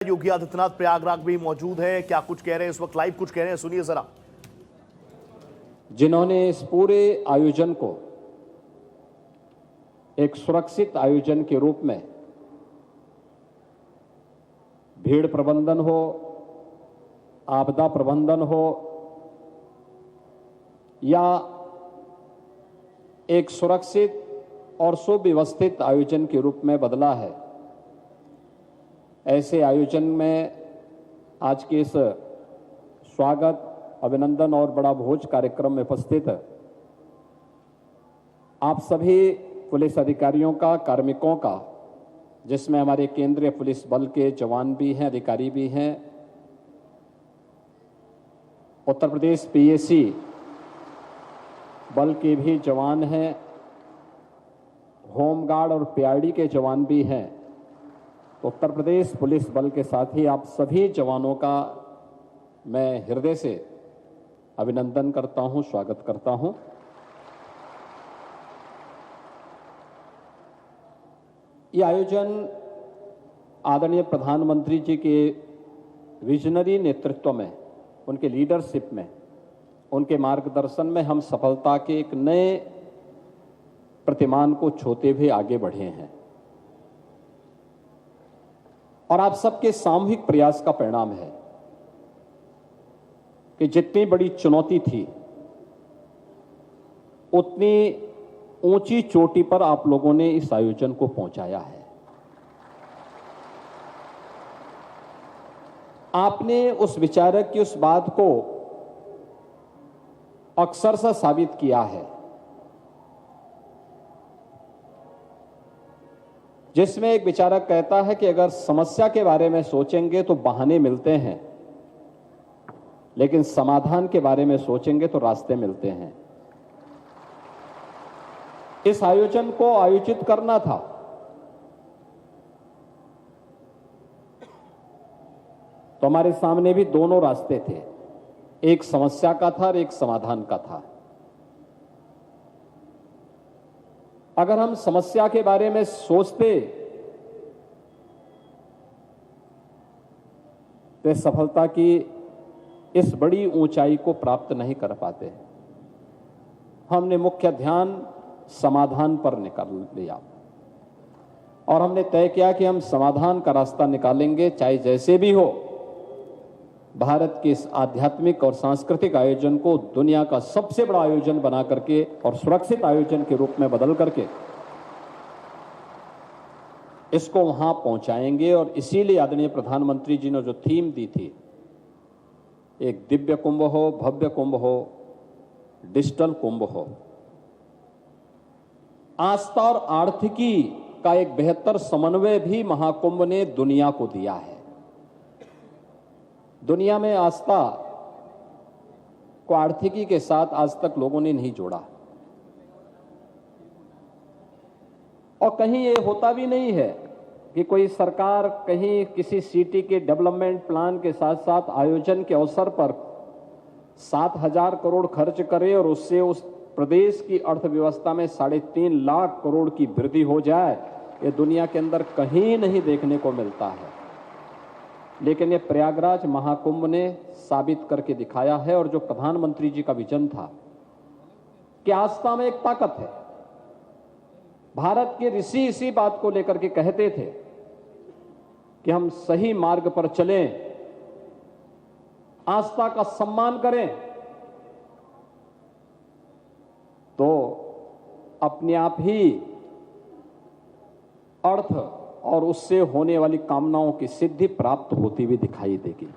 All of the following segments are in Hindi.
योगी आदित्यनाथ प्रयागराज भी मौजूद है, क्या कुछ कह रहे हैं इस वक्त, लाइव कुछ कह रहे हैं, सुनिए जरा। जिन्होंने इस पूरे आयोजन को एक सुरक्षित आयोजन के रूप में भीड़ प्रबंधन हो, आपदा प्रबंधन हो या एक सुरक्षित और सुव्यवस्थित आयोजन के रूप में बदला है, ऐसे आयोजन में आज के इस स्वागत, अभिनंदन और बड़ा भोज कार्यक्रम में उपस्थित आप सभी पुलिस अधिकारियों का, कार्मिकों का, जिसमें हमारे केंद्रीय पुलिस बल के जवान भी हैं, अधिकारी भी हैं, उत्तर प्रदेश पीएसी बल के भी जवान हैं, होमगार्ड और पीआरडी के जवान भी हैं। तो उत्तर प्रदेश पुलिस बल के साथ ही आप सभी जवानों का मैं हृदय से अभिनंदन करता हूं, स्वागत करता हूं। ये आयोजन आदरणीय प्रधानमंत्री जी के विजनरी नेतृत्व में, उनके लीडरशिप में, उनके मार्गदर्शन में हम सफलता के एक नए प्रतिमान को छूते हुए आगे बढ़े हैं और आप सबके सामूहिक प्रयास का परिणाम है कि जितनी बड़ी चुनौती थी उतनी ऊंची चोटी पर आप लोगों ने इस आयोजन को पहुंचाया है। आपने उस विचारक की उस बात को अक्सरशः साबित किया है, जिसमें एक विचारक कहता है कि अगर समस्या के बारे में सोचेंगे तो बहाने मिलते हैं, लेकिन समाधान के बारे में सोचेंगे तो रास्ते मिलते हैं। इस आयोजन को आयोजित करना था, तो हमारे सामने भी दोनों रास्ते थे, एक समस्या का था और एक समाधान का था। अगर हम समस्या के बारे में सोचते तो सफलता की इस बड़ी ऊंचाई को प्राप्त नहीं कर पाते। हमने मुख्य ध्यान समाधान पर निकाल लिया और हमने तय किया कि हम समाधान का रास्ता निकालेंगे, चाहे जैसे भी हो। भारत के इस आध्यात्मिक और सांस्कृतिक आयोजन को दुनिया का सबसे बड़ा आयोजन बना करके और सुरक्षित आयोजन के रूप में बदल करके इसको वहां पहुंचाएंगे। और इसीलिए आदरणीय प्रधानमंत्री जी ने जो थीम दी थी, एक दिव्य कुंभ हो, भव्य कुंभ हो, डिजिटल कुंभ हो, आस्था और आर्थिकी का एक बेहतर समन्वय भी महाकुंभ ने दुनिया को दिया है। दुनिया में आस्था को आर्थिकी के साथ आज तक लोगों ने नहीं जोड़ा और कहीं ये होता भी नहीं है कि कोई सरकार कहीं किसी सिटी के डेवलपमेंट प्लान के साथ साथ आयोजन के अवसर पर 7,000 करोड़ खर्च करे और उससे उस प्रदेश की अर्थव्यवस्था में 3.5 लाख करोड़ की वृद्धि हो जाए। ये दुनिया के अंदर कहीं नहीं देखने को मिलता है, लेकिन ये प्रयागराज महाकुंभ ने साबित करके दिखाया है। और जो प्रधानमंत्री जी का विजन था कि आस्था में एक ताकत है, भारत के ऋषि इसी बात को लेकर के कहते थे कि हम सही मार्ग पर चलें, आस्था का सम्मान करें, तो अपने आप ही अर्थ और उससे होने वाली कामनाओं की सिद्धि प्राप्त होती हुई दिखाई देगी।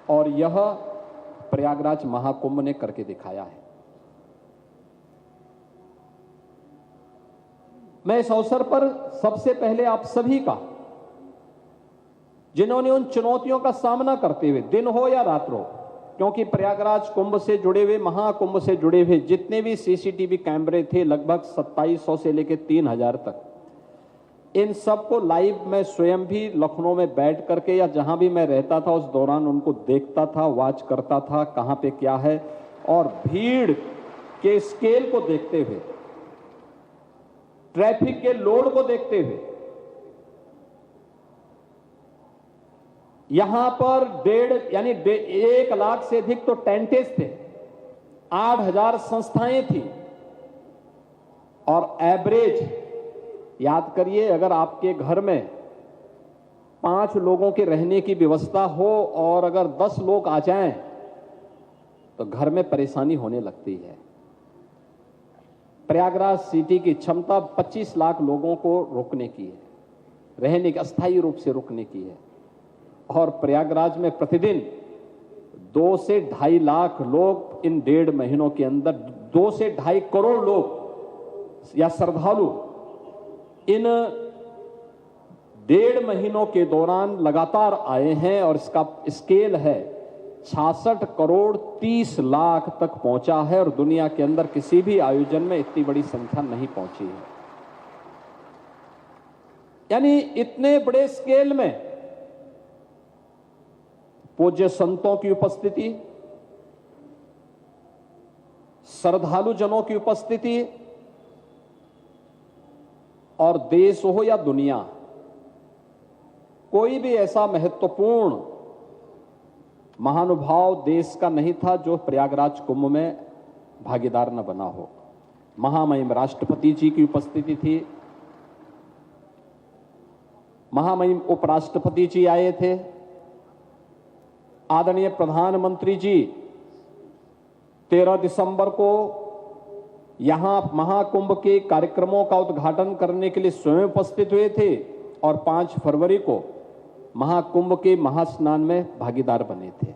और यह प्रयागराज महाकुंभ ने करके दिखाया है। मैं इस अवसर पर सबसे पहले आप सभी का, जिन्होंने उन चुनौतियों का सामना करते हुए, दिन हो या रात हो, क्योंकि प्रयागराज कुंभ से जुड़े हुए, महाकुंभ से जुड़े हुए जितने भी सीसीटीवी कैमरे थे, लगभग 2700 से लेकर 3000 तक, इन सबको लाइव मैं स्वयं भी लखनऊ में बैठ करके या जहां भी मैं रहता था उस दौरान उनको देखता था, वॉच करता था, कहां पे क्या है। और भीड़ के स्केल को देखते हुए, ट्रैफिक के लोड को देखते हुए यहां पर 1 लाख से अधिक तो टेंटेज थे, 8,000 संस्थाएं थी और एवरेज याद करिए, अगर आपके घर में 5 लोगों के रहने की व्यवस्था हो और अगर 10 लोग आ जाएं तो घर में परेशानी होने लगती है। प्रयागराज सिटी की क्षमता 25 लाख लोगों को रोकने की है, रहने की अस्थायी रूप से रोकने की है। और प्रयागराज में प्रतिदिन 2 से 2.5 लाख लोग इन 1.5 महीनों के अंदर 2 से 2.5 करोड़ लोग या श्रद्धालु इन 1.5 महीनों के दौरान लगातार आए हैं और इसका स्केल है 66 करोड़ 30 लाख तक पहुंचा है और दुनिया के अंदर किसी भी आयोजन में इतनी बड़ी संख्या नहीं पहुंची है। यानी इतने बड़े स्केल में पूज्य संतों की उपस्थिति, श्रद्धालु जनों की उपस्थिति और देश हो या दुनिया, कोई भी ऐसा महत्वपूर्ण महानुभाव देश का नहीं था जो प्रयागराज कुंभ में भागीदार न बना हो। महामहिम राष्ट्रपति जी की उपस्थिति थी, महामहिम उपराष्ट्रपति जी आए थे, आदरणीय प्रधानमंत्री जी 13 दिसंबर को यहां महाकुंभ के कार्यक्रमों का उद्घाटन करने के लिए स्वयं उपस्थित हुए थे और 5 फरवरी को महाकुंभ के महास्नान में भागीदार बने थे।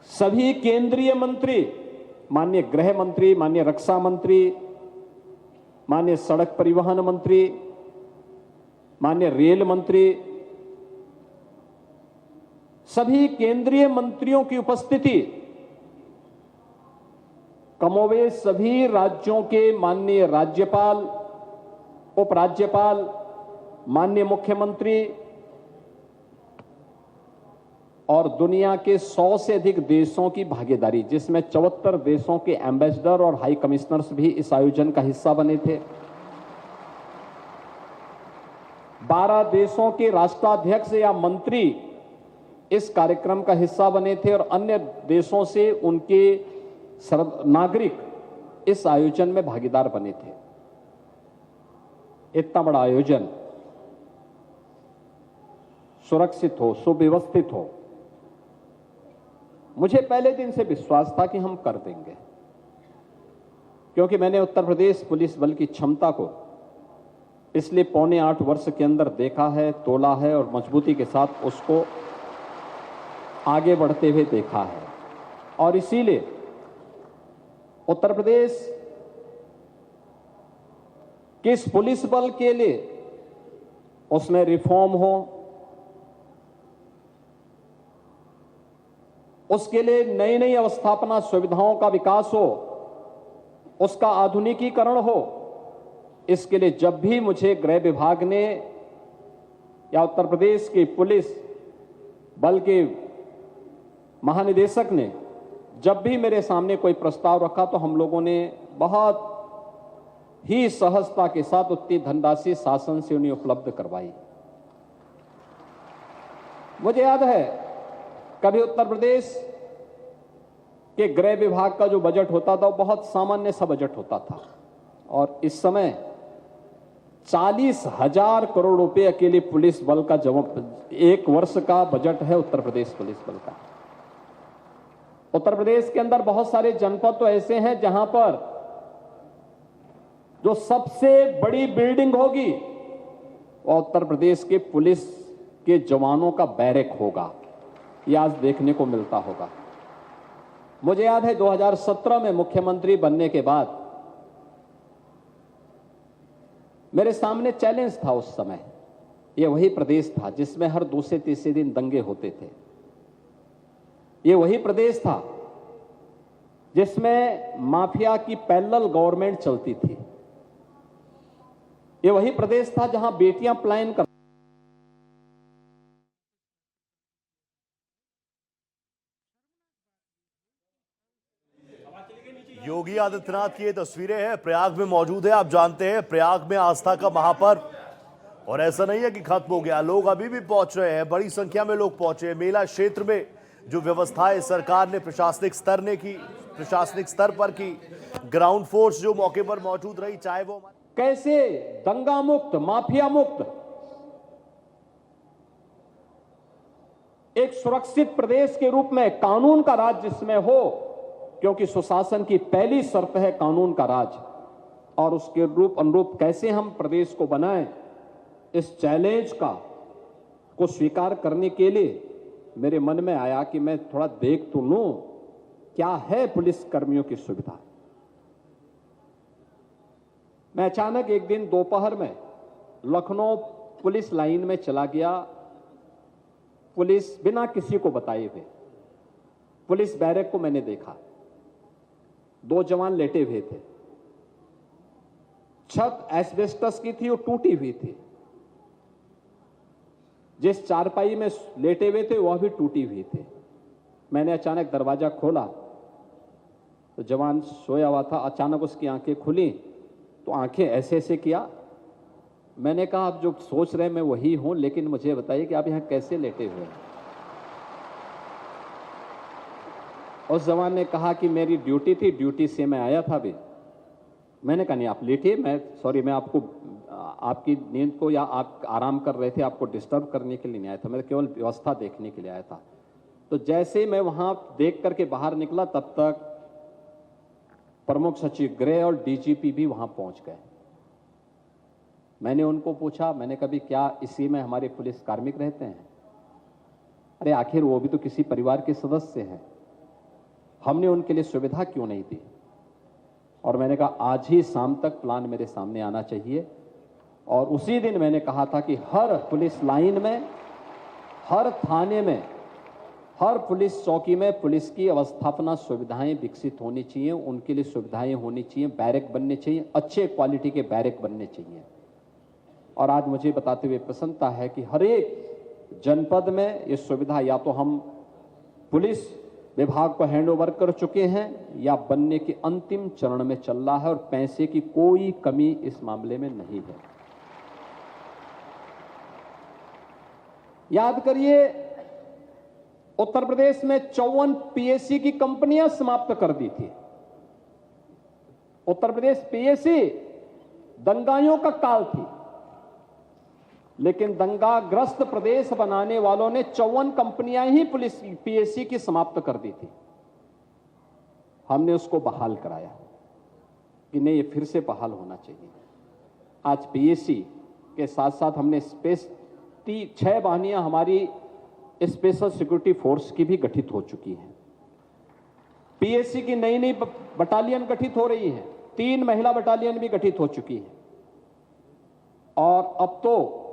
सभी केंद्रीय मंत्री, माननीय गृह मंत्री, माननीय रक्षा मंत्री, माननीय सड़क परिवहन मंत्री, माननीय रेल मंत्री, सभी केंद्रीय मंत्रियों की उपस्थिति, कमोबेश सभी राज्यों के माननीय राज्यपाल, उपराज्यपाल, माननीय मुख्यमंत्री और दुनिया के 100 से अधिक देशों की भागीदारी, जिसमें 74 देशों के एम्बेसडर और हाई कमिश्नर्स भी इस आयोजन का हिस्सा बने थे। 12 देशों के राष्ट्राध्यक्ष या मंत्री इस कार्यक्रम का हिस्सा बने थे और अन्य देशों से उनके नागरिक इस आयोजन में भागीदार बने थे। इतना बड़ा आयोजन सुरक्षित हो, सुव्यवस्थित हो, मुझे पहले दिन से विश्वास था कि हम कर देंगे, क्योंकि मैंने उत्तर प्रदेश पुलिस बल की क्षमता को पिछले 7.25 वर्ष के अंदर देखा है, तोला है और मजबूती के साथ उसको आगे बढ़ते हुए देखा है। और इसीलिए उत्तर प्रदेश किस पुलिस बल के लिए उसमें रिफॉर्म हो, उसके लिए नई नई अवस्थापना सुविधाओं का विकास हो, उसका आधुनिकीकरण हो, इसके लिए जब भी मुझे गृह विभाग ने या उत्तर प्रदेश की पुलिस बल के महानिदेशक ने जब भी मेरे सामने कोई प्रस्ताव रखा तो हम लोगों ने बहुत ही सहजता के साथ उतनी धनराशि शासन से उन्हें उपलब्ध करवाई। मुझे याद है कभी उत्तर प्रदेश के गृह विभाग का जो बजट होता था वो बहुत सामान्य सा बजट होता था और इस समय 40,000 करोड़ रुपए अकेले पुलिस बल का एक वर्ष का बजट है उत्तर प्रदेश पुलिस बल का। उत्तर प्रदेश के अंदर बहुत सारे जनपद तो ऐसे हैं जहां पर जो सबसे बड़ी बिल्डिंग होगी वो उत्तर प्रदेश के पुलिस के जवानों का बैरक होगा। ये आज देखने को मिलता होगा। मुझे याद है 2017 में मुख्यमंत्री बनने के बाद मेरे सामने चैलेंज था। उस समय ये वही प्रदेश था जिसमें हर दूसरे तीसरे दिन दंगे होते थे। ये वही प्रदेश था जिसमें माफिया की पैरेलल गवर्नमेंट चलती थी। ये वही प्रदेश था जहां बेटियां पलायन कर योगी आदित्यनाथ की ये तस्वीरें हैं, प्रयाग में मौजूद है। आप जानते हैं प्रयाग में आस्था का महापर्व और ऐसा नहीं है कि खत्म हो गया, लोग अभी भी पहुंच रहे हैं, बड़ी संख्या में लोग पहुंचे। मेला क्षेत्र में जो व्यवस्थाएं सरकार ने प्रशासनिक स्तर पर की, ग्राउंड फोर्स जो मौके पर मौजूद रही, चाहे वो कैसे दंगा मुक्त, माफिया मुक्त, एक सुरक्षित प्रदेश के रूप में कानून का राज जिसमें हो, क्योंकि सुशासन की पहली शर्त है कानून का राज, और उसके रूप अनुरूप कैसे हम प्रदेश को बनाएं, इस चैलेंज को स्वीकार करने के लिए मेरे मन में आया कि मैं थोड़ा देख तो लूं क्या है पुलिस कर्मियों की सुविधा। मैं अचानक एक दिन दोपहर में लखनऊ पुलिस लाइन में चला गया। पुलिस बिना किसी को बताए हुए पुलिस बैरक को मैंने देखा, 2 जवान लेटे हुए थे, छत एस्बेस्टस की थी और टूटी हुई थी, जिस चारपाई में लेटे हुए थे वह भी टूटी हुई थी। मैंने अचानक दरवाजा खोला तो जवान सोया हुआ था, अचानक उसकी आंखें खुली तो आंखें ऐसे ऐसे किया। मैंने कहा आप जो सोच रहे हैं मैं वही हूं, लेकिन मुझे बताइए कि आप यहां कैसे लेटे हुए हैं। उस जवान ने कहा कि मेरी ड्यूटी थी, ड्यूटी से मैं आया था अभी। मैंने कहा नहीं आप लेटिए, मैं आपको आपकी नींद को या आप आराम कर रहे थे, आपको डिस्टर्ब करने के लिए नहीं आया था, मैं केवल व्यवस्था देखने के लिए आया था। तो जैसे मैं वहां देख करके बाहर निकला तब तक प्रमुख सचिव गृह और डीजीपी भी वहां पहुंच गए। मैंने उनको पूछा, मैंने कभी क्या इसी में हमारे पुलिस कार्मिक रहते हैं? अरे आखिर वो भी तो किसी परिवार के सदस्य हैं, हमने उनके लिए सुविधा क्यों नहीं दी? और मैंने कहा आज ही शाम तक प्लान मेरे सामने आना चाहिए। और उसी दिन मैंने कहा था कि हर पुलिस लाइन में, हर थाने में, हर पुलिस चौकी में पुलिस की अवस्थापना सुविधाएं विकसित होनी चाहिए, उनके लिए सुविधाएं होनी चाहिए, बैरक बनने चाहिए, अच्छे क्वालिटी के बैरक बनने चाहिए। और आज मुझे बताते हुए प्रसन्नता है कि हर एक जनपद में ये सुविधा या तो हम पुलिस विभाग को हैंडओवर कर चुके हैं या बनने के अंतिम चरण में चल रहा है, और पैसे की कोई कमी इस मामले में नहीं है। याद करिए, उत्तर प्रदेश में 54 पीएससी की कंपनियां समाप्त कर दी थी। उत्तर प्रदेश पीएससी दंगाइयों का काल थी, लेकिन दंगाग्रस्त प्रदेश बनाने वालों ने 54 कंपनियां ही पुलिस पीएससी की समाप्त कर दी थी। हमने उसको बहाल कराया कि नहीं, ये फिर से बहाल होना चाहिए। आज पीएससी के साथ साथ हमने 6 वाहिनियां हमारी स्पेशल सिक्योरिटी फोर्स की भी गठित हो चुकी हैं। पीएससी की नई नई बटालियन गठित हो रही है, 3 महिला बटालियन भी गठित हो चुकी है। और अब तो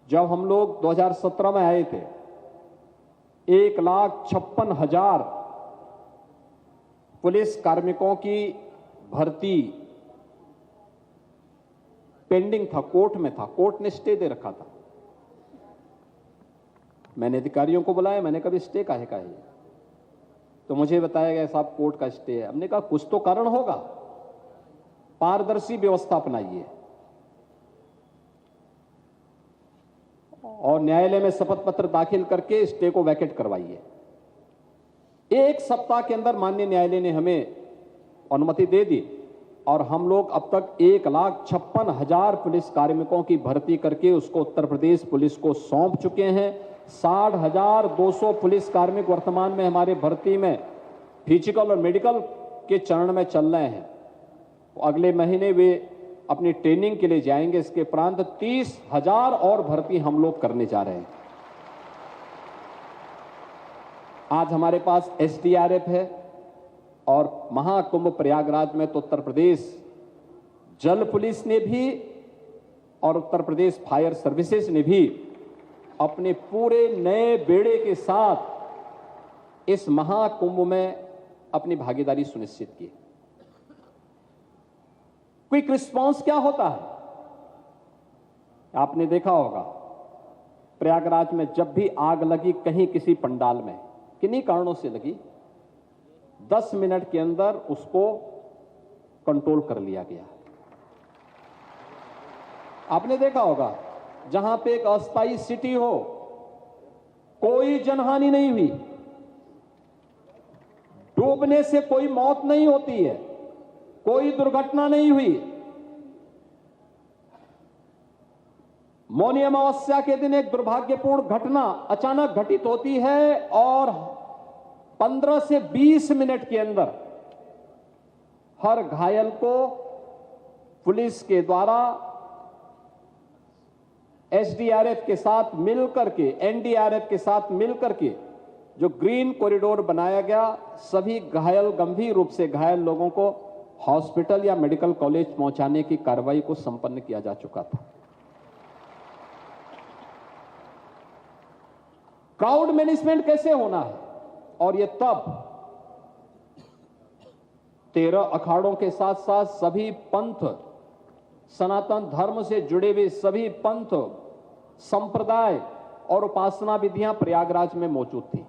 जब हम लोग 2017 में आए थे, 1,56,000 पुलिस कार्मिकों की भर्ती पेंडिंग था, कोर्ट में था, कोर्ट ने स्टे दे रखा था। मैंने अधिकारियों को बुलाया, मैंने कहा स्टे काहे का है? तो मुझे बताया गया साहब कोर्ट का स्टे है। हमने कहा कुछ तो कारण होगा, पारदर्शी व्यवस्था अपनाइए और न्यायालय में शपथ पत्र दाखिल करके स्टे को वैकेट करवाइए। 1 सप्ताह के अंदर माननीय न्यायालय ने हमें अनुमति दे दी और हम लोग अब तक 1,56,000 पुलिस कार्मिकों की भर्ती करके उसको उत्तर प्रदेश पुलिस को सौंप चुके हैं। 60,200 पुलिस कार्मिक वर्तमान में हमारे भर्ती में फिजिकल और मेडिकल के चरण में चल रहे हैं। अगले महीने वे अपनी ट्रेनिंग के लिए जाएंगे। इसके उपरांत 30,000 और भर्ती हम लोग करने जा रहे हैं। आज हमारे पास एसडीआरएफ है और महाकुंभ प्रयागराज में तो उत्तर प्रदेश जल पुलिस ने भी और उत्तर प्रदेश फायर सर्विसेज ने भी अपने पूरे नए बेड़े के साथ इस महाकुंभ में अपनी भागीदारी सुनिश्चित की। क्विक रिस्पांस क्या होता है आपने देखा होगा, प्रयागराज में जब भी आग लगी कहीं किसी पंडाल में, किन्हीं कारणों से लगी, 10 मिनट के अंदर उसको कंट्रोल कर लिया गया। आपने देखा होगा जहां पे एक अस्थायी सिटी हो, कोई जनहानि नहीं हुई, डूबने से कोई मौत नहीं होती है, कोई दुर्घटना नहीं हुई। मौनी अमावस्या के दिन एक दुर्भाग्यपूर्ण घटना अचानक घटित होती है और 15 से 20 मिनट के अंदर हर घायल को पुलिस के द्वारा एसडीआरएफ के साथ मिलकर के, एनडीआरएफ के साथ मिलकर के जो ग्रीन कॉरिडोर बनाया गया, सभी घायल, गंभीर रूप से घायल लोगों को हॉस्पिटल या मेडिकल कॉलेज पहुंचाने की कार्रवाई को संपन्न किया जा चुका था। क्राउड मैनेजमेंट कैसे होना है, और ये तब 13 अखाड़ों के साथ साथ सभी पंथ, सनातन धर्म से जुड़े हुए सभी पंथ, संप्रदाय और उपासना विधियां प्रयागराज में मौजूद थी।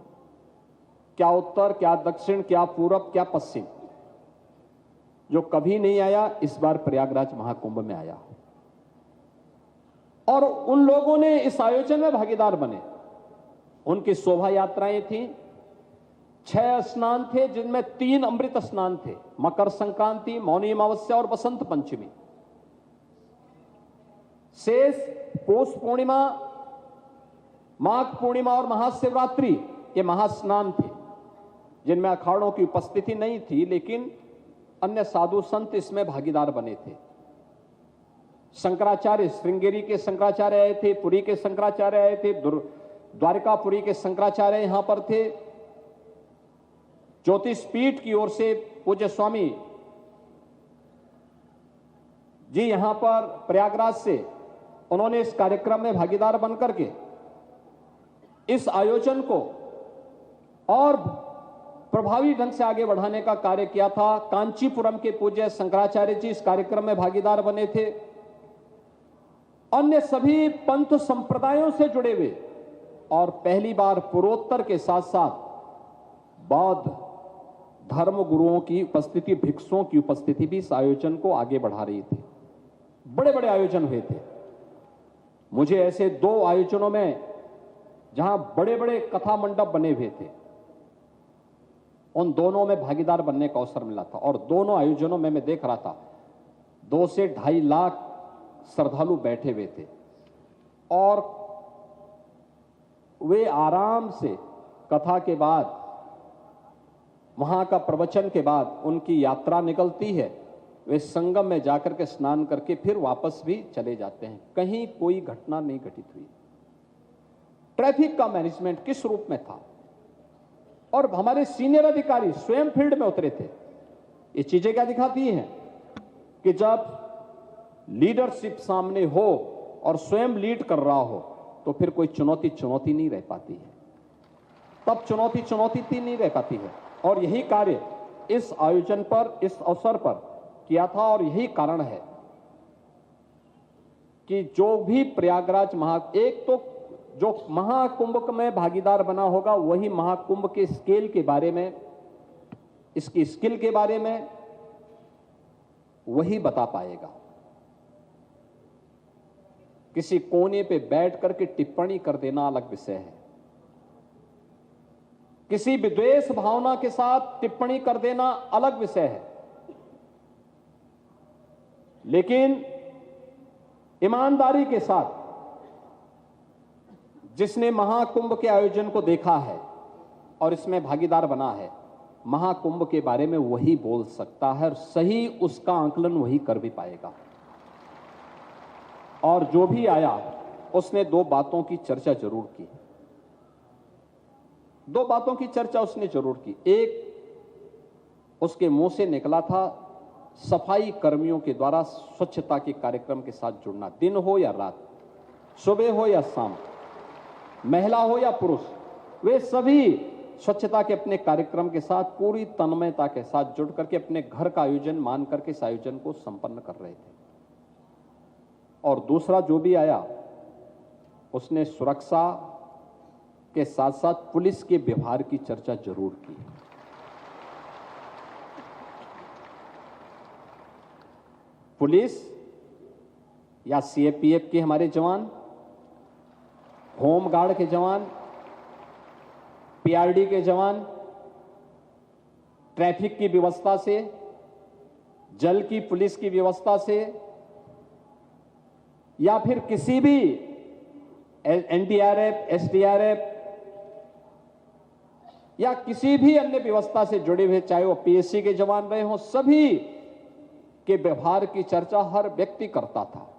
क्या उत्तर, क्या दक्षिण, क्या पूरब, क्या पश्चिम, जो कभी नहीं आया इस बार प्रयागराज महाकुंभ में आया। और उन लोगों ने इस आयोजन में भागीदार बने। उनकी शोभा यात्राएं थी, 6 स्नान थे जिनमें 3 अमृत स्नान थे, मकर संक्रांति, मौनी अमावस्या और बसंत पंचमी। शेष पौष पूर्णिमा, माघ पूर्णिमा और महाशिवरात्रि ये महास्नान थे, जिनमें अखाड़ों की उपस्थिति नहीं थी, लेकिन अन्य साधु संत इसमें भागीदार बने थे। शंकराचार्य, श्रृंगेरी के शंकराचार्य आए थे, पुरी के शंकराचार्य आए थे, द्वारिकापुरी के शंकराचार्य यहां पर थे। ज्योतिष पीठ की ओर से पूज्य स्वामी जी यहां पर प्रयागराज से, उन्होंने इस कार्यक्रम में भागीदार बनकर के इस आयोजन को और प्रभावी ढंग से आगे बढ़ाने का कार्य किया था। कांचीपुरम के पूज्य शंकराचार्य जी इस कार्यक्रम में भागीदार बने थे। अन्य सभी पंथ संप्रदायों से जुड़े हुए और पहली बार पूर्वोत्तर के साथ साथ बौद्ध धर्म गुरुओं की उपस्थिति, भिक्षुओं की उपस्थिति भी इस आयोजन को आगे बढ़ा रही थी। बड़े बड़े आयोजन हुए थे। मुझे ऐसे 2 आयोजनों में जहां बड़े बड़े कथा मंडप बने हुए थे, उन दोनों में भागीदार बनने का अवसर मिला था। और दोनों आयोजनों में मैं देख रहा था 2 से 2.5 लाख श्रद्धालु बैठे हुए थे और वे आराम से कथा के बाद, वहां का प्रवचन के बाद उनकी यात्रा निकलती है, वे संगम में जाकर के स्नान करके फिर वापस भी चले जाते हैं। कहीं कोई घटना नहीं घटित हुई। ट्रैफिक का मैनेजमेंट किस रूप में था, और हमारे सीनियर अधिकारी स्वयं फील्ड में उतरे थे। ये चीजें क्या दिखाती हैं कि जब लीडरशिप सामने हो और स्वयं लीड कर रहा हो तो फिर कोई चुनौती नहीं रह पाती है, तब चुनौती नहीं रह पाती है। और यही कार्य इस आयोजन पर, इस अवसर पर किया था। और यही कारण है कि जो भी प्रयागराज एक तो जो महाकुंभ में भागीदार बना होगा, वही महाकुंभ के स्केल के बारे में, इसकी स्किल के बारे में वही बता पाएगा। किसी कोने पे बैठ करके टिप्पणी कर देना अलग विषय है, किसी विद्वेष भावना के साथ टिप्पणी कर देना अलग विषय है, लेकिन ईमानदारी के साथ जिसने महाकुंभ के आयोजन को देखा है और इसमें भागीदार बना है, महाकुंभ के बारे में वही बोल सकता है और सही उसका आंकलन वही कर भी पाएगा। और जो भी आया उसने 2 बातों की चर्चा जरूर की। 2 बातों की चर्चा उसने जरूर की। एक, उसके मुंह से निकला था सफाई कर्मियों के द्वारा स्वच्छता के कार्यक्रम के साथ जुड़ना। दिन हो या रात, सुबह हो या शाम, महिला हो या पुरुष, वे सभी स्वच्छता के अपने कार्यक्रम के साथ पूरी तन्मयता के साथ जुड़ करके अपने घर का आयोजन मान करके इस आयोजन को संपन्न कर रहे थे। और दूसरा, जो भी आया उसने सुरक्षा के साथ साथ पुलिस के व्यवहार की चर्चा जरूर की। पुलिस या सीएपीएफ के हमारे जवान, होम गार्ड के जवान, पीआरडी के जवान, ट्रैफिक की व्यवस्था से, जल की पुलिस की व्यवस्था से, या फिर किसी भी एनडीआरएफ, एसडीआरएफ या किसी भी अन्य व्यवस्था से जुड़े हुए, चाहे वो पीएससी के जवान रहे हों, सभी के व्यवहार की चर्चा हर व्यक्ति करता था।